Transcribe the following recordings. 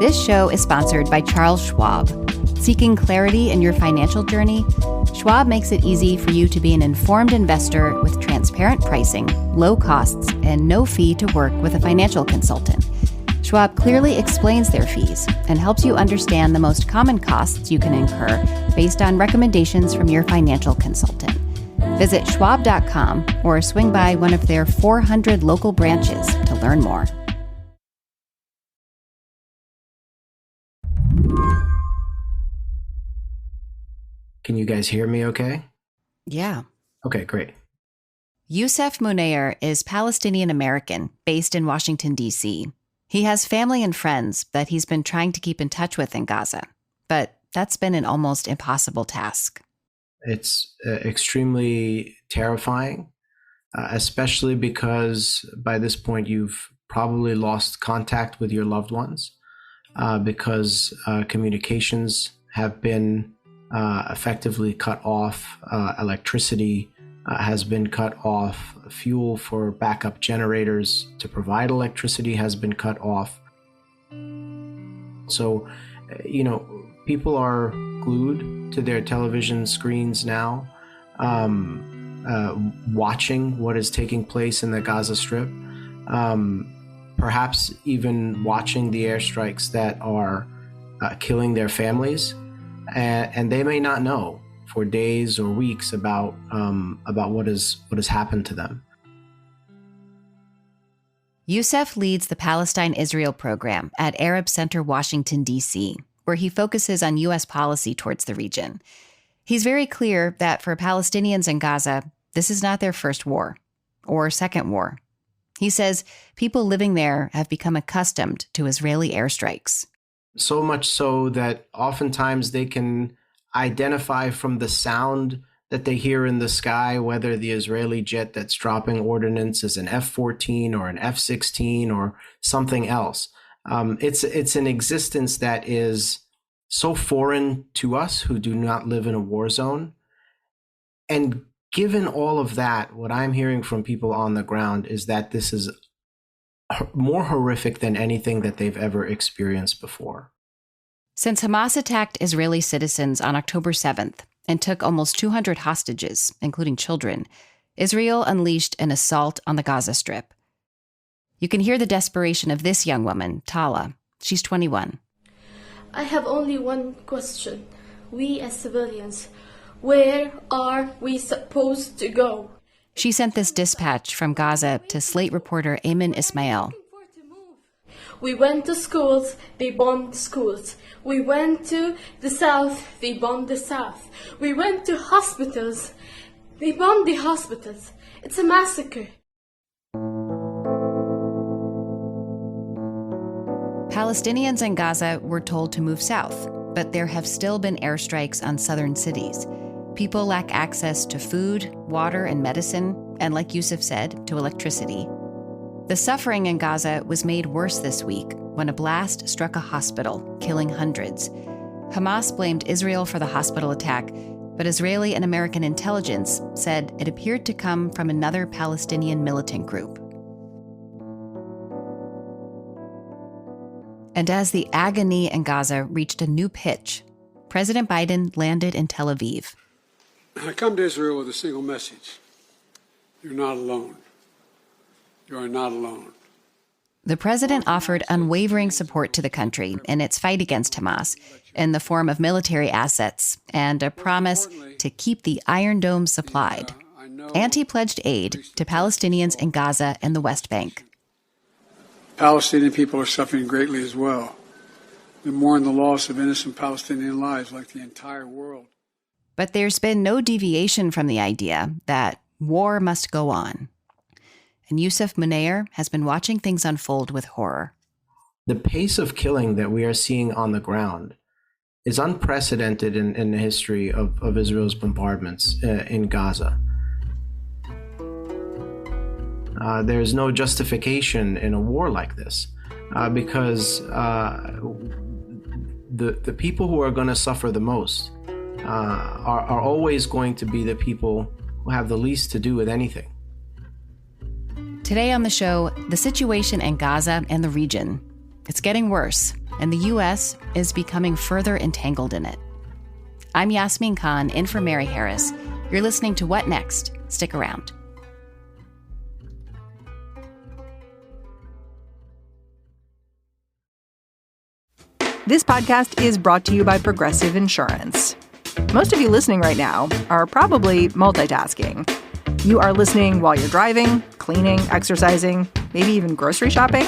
This show is sponsored by Charles Schwab. Seeking clarity in your financial journey? Schwab makes it easy for you to be an informed investor with transparent pricing, low costs, and no fee to work with a financial consultant. Schwab clearly explains their fees and helps you understand the most common costs you can incur based on recommendations from your financial consultant. Visit schwab.com or swing by one of their 400 local branches to learn more. Can you guys hear me okay? Yeah. Okay, great. Yousef Munayyer is Palestinian-American based in Washington, D.C. He has family and friends that he's been trying to keep in touch with in Gaza, but that's been an almost impossible task. It's extremely terrifying, especially because by this point you've probably lost contact with your loved ones because communications have been effectively cut off, electricity has been cut off, fuel for backup generators to provide electricity has been cut off. So, people are glued to their television screens now, watching what is taking place in the Gaza Strip, perhaps even watching the airstrikes that are killing their families. And they may not know for days or weeks about what has happened to them. Yousef leads the Palestine-Israel program at Arab Center Washington, D.C., where he focuses on U.S. policy towards the region. He's very clear that for Palestinians in Gaza, this is not their first war or second war. He says people living there have become accustomed to Israeli airstrikes. So much so that oftentimes they can identify from the sound that they hear in the sky whether the Israeli jet that's dropping ordnance is an F-14 or an F-16 or something else. It's an existence that is so foreign to us who do not live in a war zone. And given all of that, what I'm hearing from people on the ground is that this is more horrific than anything that they've ever experienced before. Since Hamas attacked Israeli citizens on October 7th and took almost 200 hostages, including children, Israel unleashed an assault on the Gaza Strip. You can hear the desperation of this young woman, Tala. She's 21. I have only one question. We as civilians, where are we supposed to go? She sent this dispatch from Gaza to Slate reporter Ayman Ismail. We went to schools, they bombed schools. We went to the south, they bombed the south. We went to hospitals, they bombed the hospitals. It's a massacre. Palestinians in Gaza were told to move south, but there have still been airstrikes on southern cities. People lack access to food, water, and medicine, and like Yousef said, to electricity. The suffering in Gaza was made worse this week when a blast struck a hospital, killing hundreds. Hamas blamed Israel for the hospital attack, but Israeli and American intelligence said it appeared to come from another Palestinian militant group. And as the agony in Gaza reached a new pitch, President Biden landed in Tel Aviv. I come to Israel with a single message. You're not alone. You are not alone. The president offered unwavering support to the country in its fight against Hamas in the form of military assets and a promise to keep the Iron Dome supplied. And he pledged aid to Palestinians in Gaza and the West Bank. Palestinian people are suffering greatly as well. We mourn the loss of innocent Palestinian lives like the entire world. But there's been no deviation from the idea that war must go on. And Yousef Munayyer has been watching things unfold with horror. The pace of killing that we are seeing on the ground is unprecedented in the history of Israel's bombardments in Gaza. There's no justification in a war like this because the people who are going to suffer the most are always going to be the people who have the least to do with anything. Today on the show, the situation in Gaza and the region. It's getting worse, and the U.S. is becoming further entangled in it. I'm Yasmin Khan, in for Mary Harris. You're listening to What Next? Stick around. This podcast is brought to you by Progressive Insurance. Most of you listening right now are probably multitasking. You are listening while you're driving, cleaning, exercising, maybe even grocery shopping.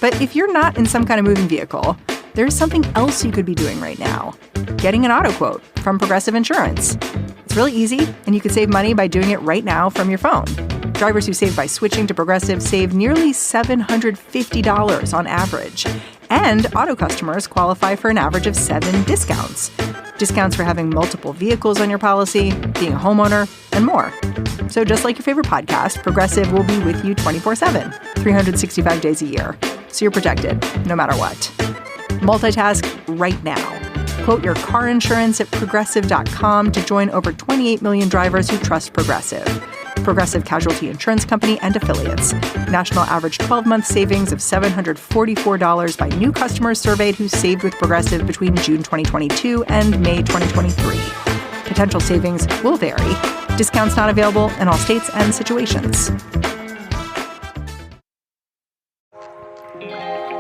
But if you're not in some kind of moving vehicle, there's something else you could be doing right now. Getting an auto quote from Progressive Insurance. It's really easy, and you can save money by doing it right now from your phone. Drivers who save by switching to Progressive save nearly $750 on average. And auto customers qualify for an average of 7 discounts. Discounts for having multiple vehicles on your policy, being a homeowner, and more. So just like your favorite podcast, Progressive will be with you 24/7, 365 days a year. So you're protected, no matter what. Multitask right now. Quote your car insurance at Progressive.com to join over 28 million drivers who trust Progressive. Progressive Casualty Insurance Company and Affiliates. National average 12-month savings of $744 by new customers surveyed who saved with Progressive between June 2022 and May 2023. Potential savings will vary. Discounts not available in all states and situations.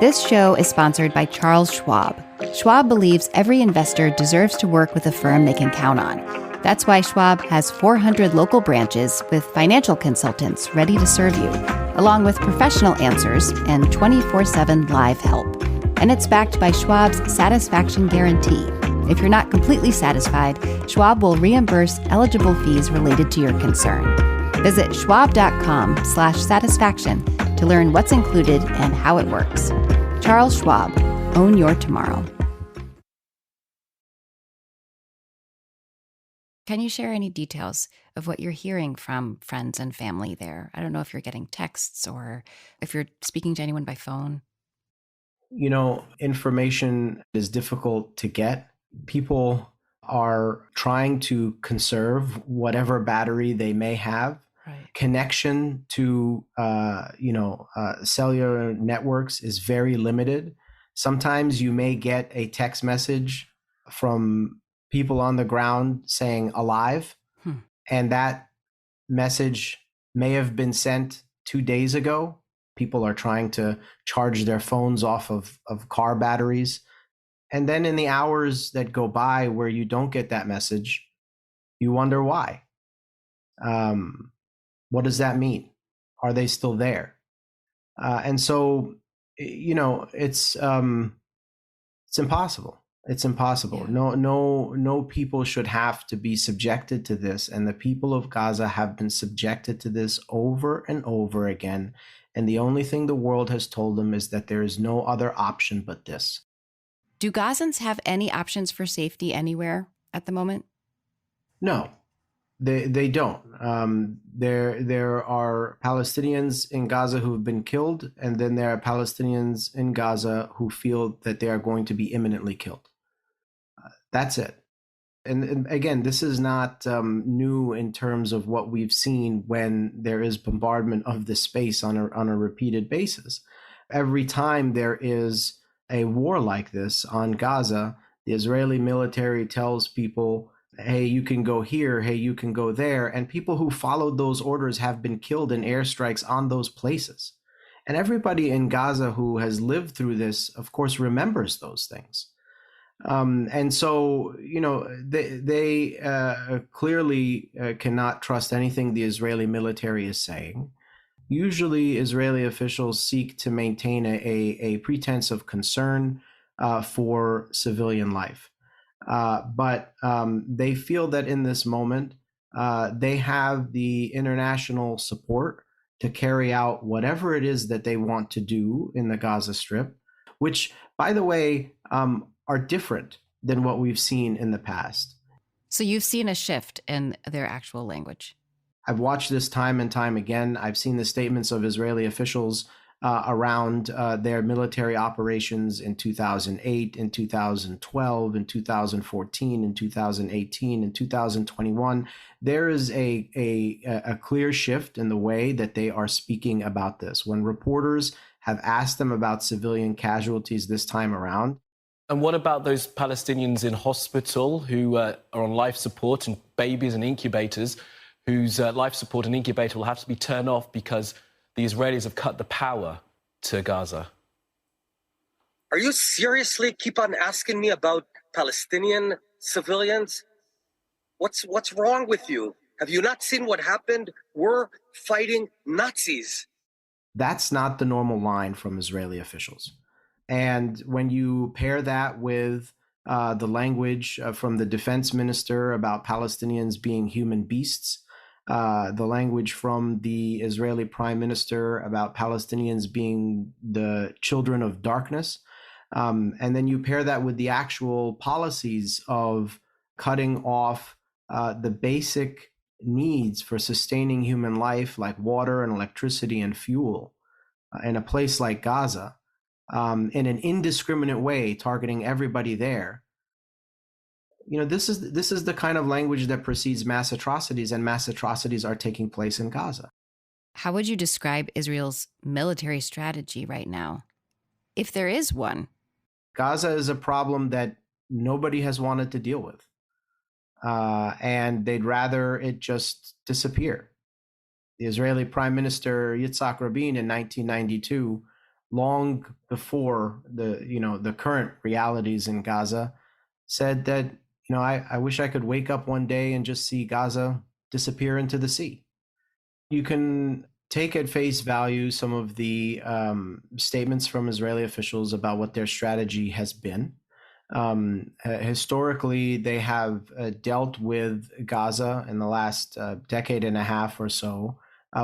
This show is sponsored by Charles Schwab. Schwab believes every investor deserves to work with a firm they can count on. That's why Schwab has 400 local branches with financial consultants ready to serve you, along with professional answers and 24/7 live help. And it's backed by Schwab's Satisfaction Guarantee. If you're not completely satisfied, Schwab will reimburse eligible fees related to your concern. Visit schwab.com/satisfaction to learn what's included and how it works. Charles Schwab. Own your tomorrow. Can you share any details of what you're hearing from friends and family there? I don't know if you're getting texts or if you're speaking to anyone by phone. You know, information is difficult to get. People are trying to conserve whatever battery they may have. Right. Connection to, cellular networks is very limited. Sometimes you may get a text message from people on the ground saying alive, and that message may have been sent 2 days ago. People are trying to charge their phones off of car batteries. And then in the hours that go by where you don't get that message, you wonder why. What does that mean? Are they still there? And so, it's impossible. It's impossible. Yeah. No people should have to be subjected to this. And the people of Gaza have been subjected to this over and over again. And the only thing the world has told them is that there is no other option but this. Do Gazans have any options for safety anywhere at the moment? No, they don't. There are Palestinians in Gaza who have been killed, and then there are Palestinians in Gaza who feel that they are going to be imminently killed. That's it. And again, this is not new in terms of what we've seen when there is bombardment of this space on a repeated basis. Every time there is a war like this on Gaza, the Israeli military tells people, hey, you can go here, hey, you can go there. And people who followed those orders have been killed in airstrikes on those places. And everybody in Gaza who has lived through this, of course, remembers those things. And so, they clearly cannot trust anything the Israeli military is saying. Usually, Israeli officials seek to maintain a pretense of concern for civilian life. But they feel that in this moment, they have the international support to carry out whatever it is that they want to do in the Gaza Strip, which, by the way, are different than what we've seen in the past. So you've seen a shift in their actual language. I've watched this time and time again. I've seen the statements of Israeli officials around their military operations in 2008, in 2012, in 2014, in 2018, in 2021. There is a clear shift in the way that they are speaking about this. When reporters have asked them about civilian casualties this time around. And what about those Palestinians in hospital who are on life support, and babies and incubators whose life support and incubator will have to be turned off because the Israelis have cut the power to Gaza? Are you seriously keep on asking me about Palestinian civilians? What's wrong with you? Have you not seen what happened? We're fighting Nazis. That's not the normal line from Israeli officials. And when you pair that with the language from the defense minister about Palestinians being human beasts, the language from the Israeli prime minister about Palestinians being the children of darkness, and then you pair that with the actual policies of cutting off the basic needs for sustaining human life, like water and electricity and fuel, in a place like Gaza, in an indiscriminate way, targeting everybody there. This is the kind of language that precedes mass atrocities, and mass atrocities are taking place in Gaza. How would you describe Israel's military strategy right now, if there is one? Gaza is a problem that nobody has wanted to deal with, and they'd rather it just disappear. The Israeli Prime Minister Yitzhak Rabin in 1992, long before the current realities in Gaza, said that I wish I could wake up one day and just see Gaza disappear into the sea. You can take at face value some of the statements from Israeli officials about what their strategy has been. Historically, they have dealt with Gaza in the last decade and a half or so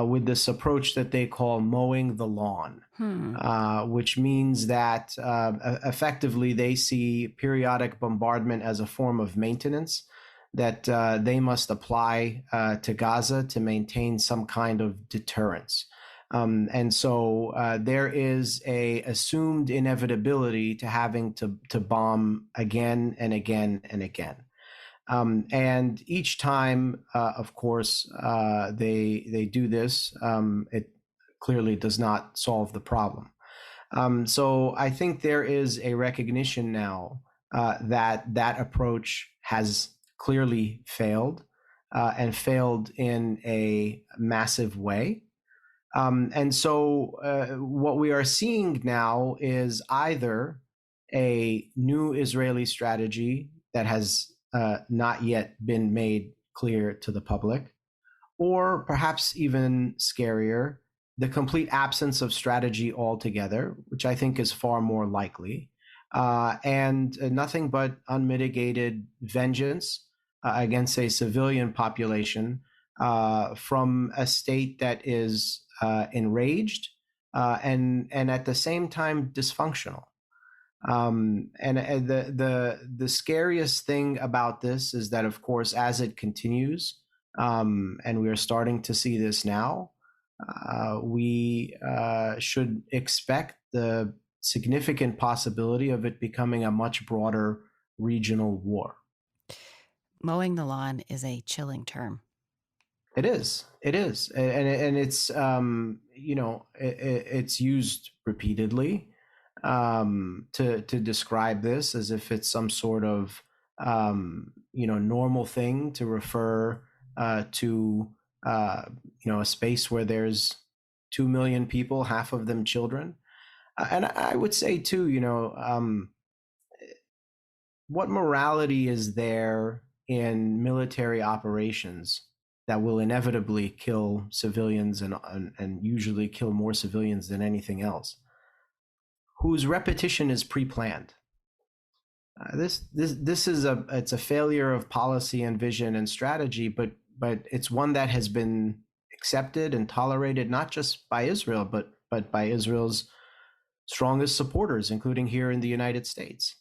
with this approach that they call mowing the lawn, which means that effectively they see periodic bombardment as a form of maintenance that they must apply to Gaza to maintain some kind of deterrence. And so there is a assumed inevitability to having to bomb again and again and again. And each time, of course, they do this, it clearly does not solve the problem. So I think there is a recognition now that approach has clearly failed, and failed in a massive way. And so what we are seeing now is either a new Israeli strategy that has not yet been made clear to the public, or perhaps even scarier, the complete absence of strategy altogether, which I think is far more likely, and nothing but unmitigated vengeance against a civilian population from a state that is enraged and at the same time dysfunctional. And the scariest thing about this is that, of course, as it continues, and we are starting to see this now, we should expect the significant possibility of it becoming a much broader regional war. Mowing the lawn is a chilling term. It is, and it's it's used repeatedly to describe this as if it's some sort of normal thing to refer to a space where there's 2 million people, half of them children. And I would say too, what morality is there in military operations that will inevitably kill civilians and usually kill more civilians than anything else, whose repetition is pre-planned? This is it's a failure of policy and vision and strategy, but it's one that has been accepted and tolerated not just by Israel, but by Israel's strongest supporters, including here in the United States.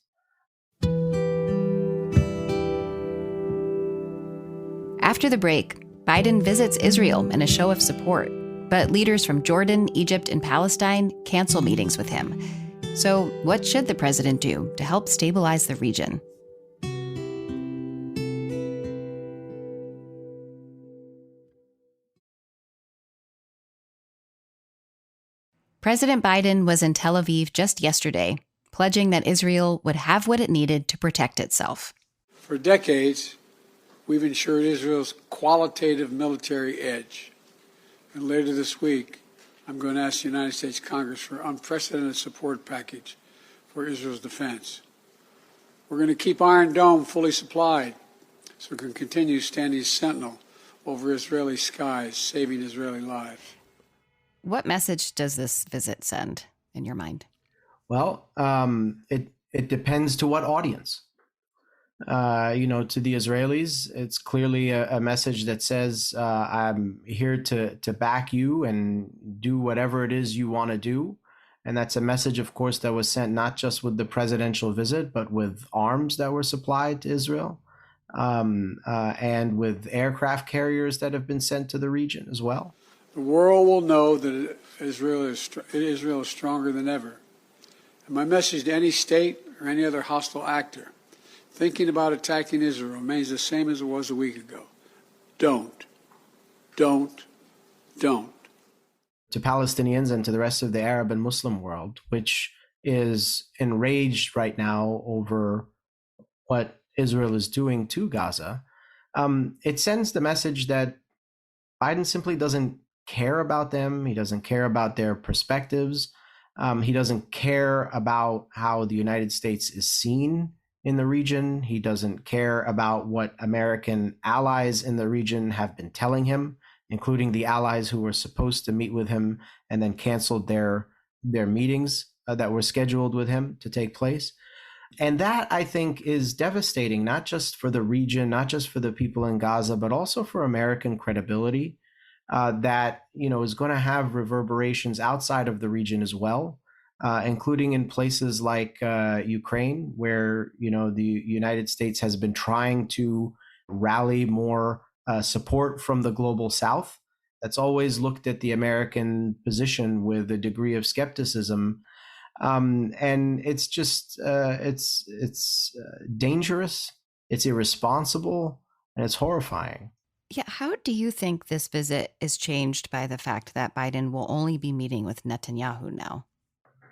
After the break, Biden visits Israel in a show of support, but leaders from Jordan, Egypt, and Palestine cancel meetings with him. So what should the president do to help stabilize the region? President Biden was in Tel Aviv just yesterday, pledging that Israel would have what it needed to protect itself. For decades, we've ensured Israel's qualitative military edge. And later this week, I'm going to ask the United States Congress for an unprecedented support package for Israel's defense. We're going to keep Iron Dome fully supplied so we can continue standing sentinel over Israeli skies, saving Israeli lives. What message does this visit send, in your mind? Well, it depends to what audience. To the Israelis, it's clearly a message that says, I'm here to back you and do whatever it is you want to do. And that's a message, of course, that was sent not just with the presidential visit, but with arms that were supplied to Israel, and with aircraft carriers that have been sent to the region as well. The world will know that Israel is stronger than ever. And my message to any state or any other hostile actor thinking about attacking Israel remains the same as it was a week ago. Don't. To Palestinians and to the rest of the Arab and Muslim world, which is enraged right now over what Israel is doing to Gaza, it sends the message that Biden simply doesn't care about them. He doesn't care about their perspectives. He doesn't care about how the United States is seen in the region. He doesn't care about what American allies in the region have been telling him, including the allies who were supposed to meet with him and then canceled their meetings that were scheduled with him to take place. And that, I think, is devastating, not just for the region, not just for the people in Gaza, but also for American credibility, that, is going to have reverberations outside of the region as well. Including in places like Ukraine, where the United States has been trying to rally more support from the global South. That's always looked at the American position with a degree of skepticism, and it's just it's dangerous, it's irresponsible, and it's horrifying. Yeah, how do you think this visit is changed by the fact that Biden will only be meeting with Netanyahu now?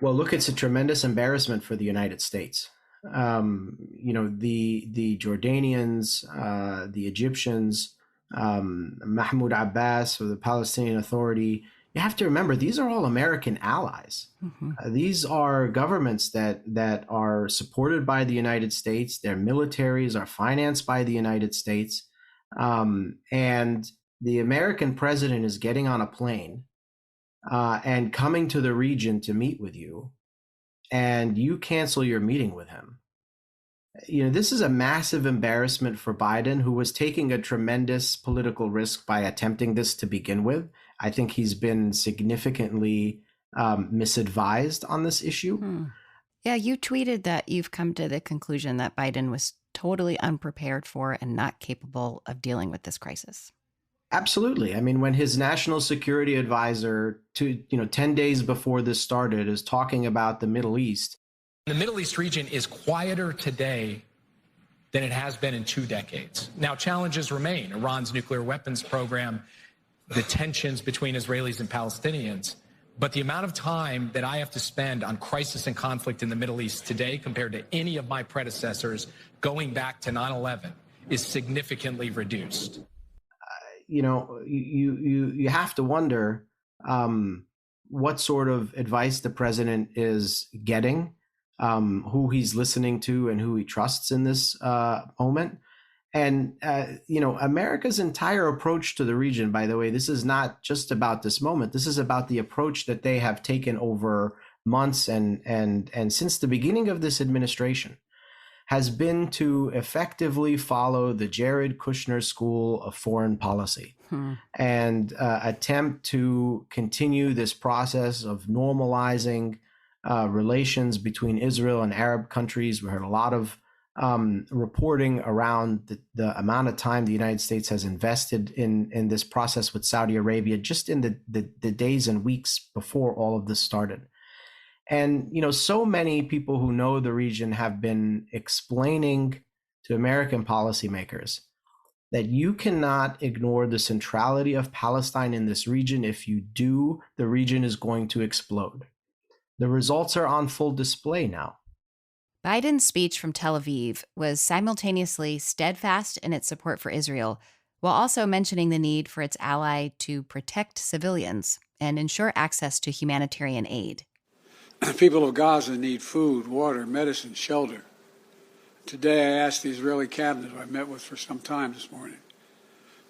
Well, look, it's a tremendous embarrassment for the United States. The Jordanians, the Egyptians, Mahmoud Abbas, or the Palestinian Authority. You have to remember, these are all American allies. Mm-hmm. These are governments that are supported by the United States. Their militaries are financed by the United States. And the American president is getting on a plane and coming to the region to meet with you, and you cancel your meeting with him. This is a massive embarrassment for Biden, who was taking a tremendous political risk by attempting this to begin with. I think he's been significantly misadvised on this issue. Yeah, you tweeted that you've come to the conclusion that Biden was totally unprepared for and not capable of dealing with this crisis. Absolutely. I mean, when his national security advisor 10 days before this started is talking about the Middle East. The Middle East region is quieter today than it has been in 2 decades. Now, challenges remain. Iran's nuclear weapons program, the tensions between Israelis and Palestinians. But the amount of time that I have to spend on crisis and conflict in the Middle East today compared to any of my predecessors going back to 9/11 is significantly reduced. You have to wonder what sort of advice the president is getting, who he's listening to, and who he trusts in this moment. And, America's entire approach to the region, by the way, this is not just about this moment. This is about the approach that they have taken over months and since the beginning of this administration, has been to effectively follow the Jared Kushner school of foreign policy and attempt to continue this process of normalizing relations between Israel and Arab countries. We heard a lot of reporting around the amount of time the United States has invested in this process with Saudi Arabia just in the days and weeks before all of this started. And, so many people who know the region have been explaining to American policymakers that you cannot ignore the centrality of Palestine in this region. If you do, the region is going to explode. The results are on full display now. Biden's speech from Tel Aviv was simultaneously steadfast in its support for Israel, while also mentioning the need for its ally to protect civilians and ensure access to humanitarian aid. People of Gaza need food, water, medicine, shelter. Today, I asked the Israeli cabinet, who I met with for some time this morning,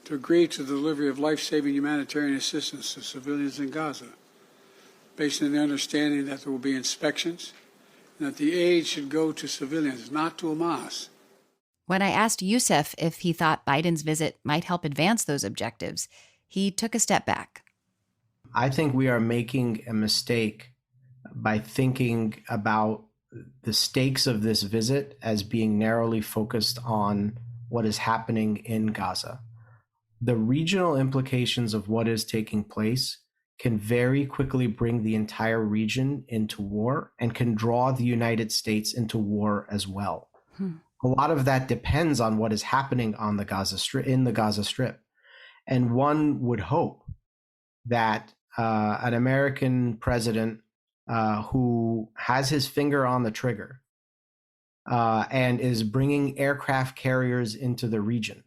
to agree to the delivery of life-saving humanitarian assistance to civilians in Gaza, based on the understanding that there will be inspections and that the aid should go to civilians, not to Hamas. When I asked Yousef if he thought Biden's visit might help advance those objectives, he took a step back. I think we are making a mistake by thinking about the stakes of this visit as being narrowly focused on what is happening in Gaza. The regional implications of what is taking place can very quickly bring the entire region into war and can draw the United States into war as well. A lot of that depends on what is happening on the Gaza Strip, in the Gaza Strip. And one would hope that an American president who has his finger on the trigger and is bringing aircraft carriers into the region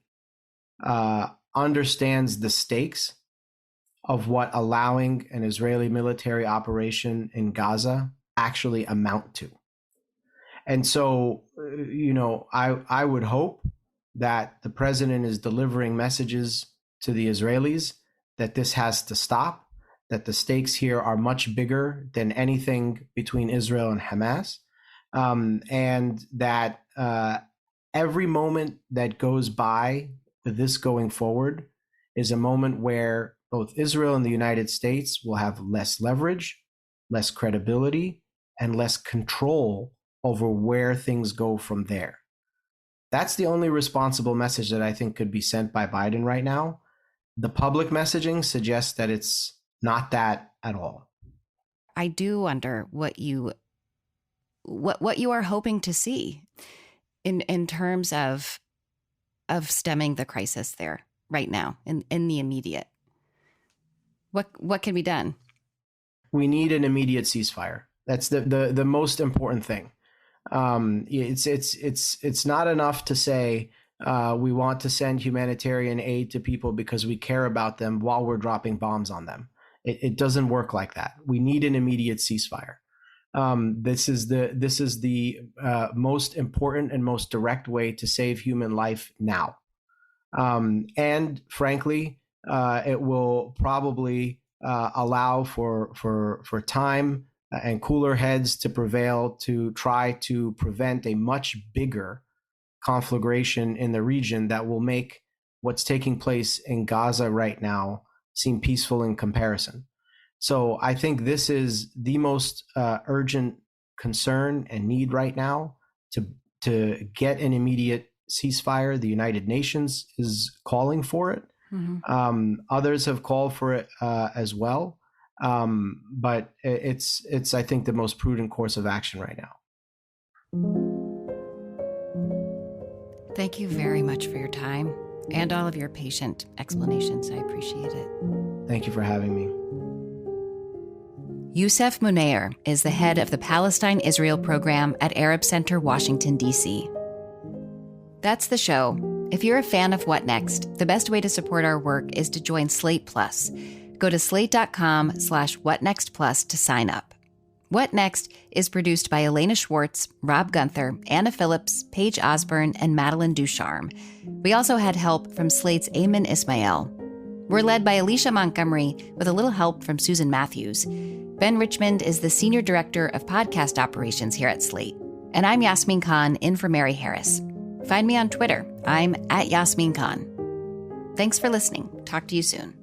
understands the stakes of what allowing an Israeli military operation in Gaza actually amount to. And so, I would hope that the president is delivering messages to the Israelis that this has to stop, that the stakes here are much bigger than anything between Israel and Hamas, and that every moment that goes by with this going forward is a moment where both Israel and the United States will have less leverage, less credibility, and less control over where things go from there. That's the only responsible message that I think could be sent by Biden right now. The public messaging suggests that it's not that at all. I do wonder what you are hoping to see in terms of stemming the crisis there right now in the immediate. What can be done? We need an immediate ceasefire. That's the most important thing. It's not enough to say we want to send humanitarian aid to people because we care about them while we're dropping bombs on them. It doesn't work like that. We need an immediate ceasefire. This is the most important and most direct way to save human life now. And frankly, it will probably allow for time and cooler heads to prevail to try to prevent a much bigger conflagration in the region that will make what's taking place in Gaza right now seem peaceful in comparison. So I think this is the most urgent concern and need right now to get an immediate ceasefire. The United Nations is calling for it. Mm-hmm. Others have called for it as well. But it's I think the most prudent course of action right now. Thank you very much for your time and all of your patient explanations. I appreciate it. Thank you for having me. Yousef Munayyer is the head of the Palestine-Israel program at Arab Center, Washington, D.C. That's the show. If you're a fan of What Next, the best way to support our work is to join Slate Plus. Go to slate.com/whatnextplus to sign up. What Next is produced by Elena Schwartz, Rob Gunther, Anna Phillips, Paige Osborne, and Madeline Ducharme. We also had help from Slate's Ayman Ismail. We're led by Alicia Montgomery with a little help from Susan Matthews. Ben Richmond is the Senior Director of Podcast Operations here at Slate. And I'm Yasmin Khan, in for Mary Harris. Find me on Twitter. I'm @Yasmin Khan. Thanks for listening. Talk to you soon.